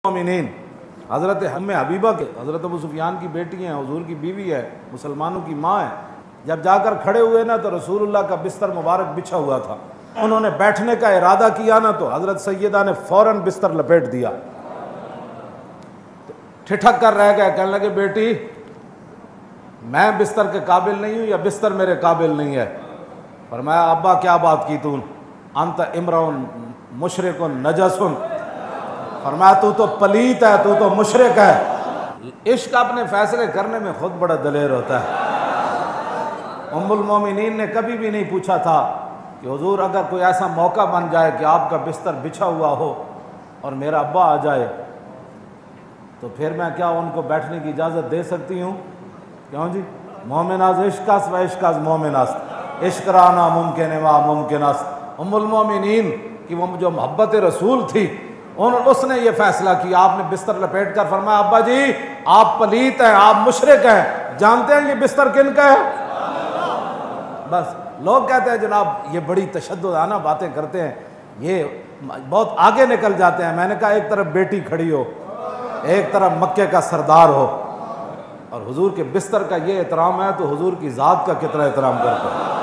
मोमिनीन हज़रत हम्मे हबीबा के हज़रत अबू सुफियान की बेटी हैं, हुजूर की बीवी है, मुसलमानों की माँ है। जब जाकर खड़े हुए ना तो रसूलुल्लाह का बिस्तर मुबारक बिछा हुआ था। उन्होंने बैठने का इरादा किया ना तो हज़रत सैयदा ने फ़ौरन बिस्तर लपेट दिया। तो ठिठक कर रह गए, कहने लगे बेटी मैं बिस्तर के काबिल नहीं हूँ या बिस्तर मेरे काबिल नहीं है। फरमाया अब्बा क्या बात की तू, अंत इमरान मुशरिकुन नजसुन। फरमाया तू तो पलीत है, तू तो मुशरिक है। इश्क अपने फैसले करने में खुद बड़ा दलेर होता है। उम्मुल मोमिनीन ने कभी भी नहीं पूछा था कि हुजूर अगर कोई ऐसा मौका बन जाए कि आपका बिस्तर बिछा हुआ हो और मेरा अब्बा आ जाए तो फिर मैं क्या उनको बैठने की इजाज़त दे सकती हूँ? क्यों जी, मोमिनाज इश्कास व इश्कास मोमिनास, इश्क राना मुमकिन व मुमकिनास। उम्मुल मोमिनीन की वो जो मोहब्बत रसूल थी उसने ये फैसला किया। आपने बिस्तर लपेट कर फरमाया अब्बा जी आप पलीत हैं, आप मुशरिक हैं, जानते हैं ये बिस्तर किन का है? बस लोग कहते हैं जनाब ये बड़ी तशद्दुदाना बातें करते हैं, ये बहुत आगे निकल जाते हैं। मैंने कहा एक तरफ बेटी खड़ी हो, एक तरफ मक्के का सरदार हो और हुजूर के बिस्तर का ये एहतराम है तो हुजूर की ज़ात का कितना एहतराम करते हैं।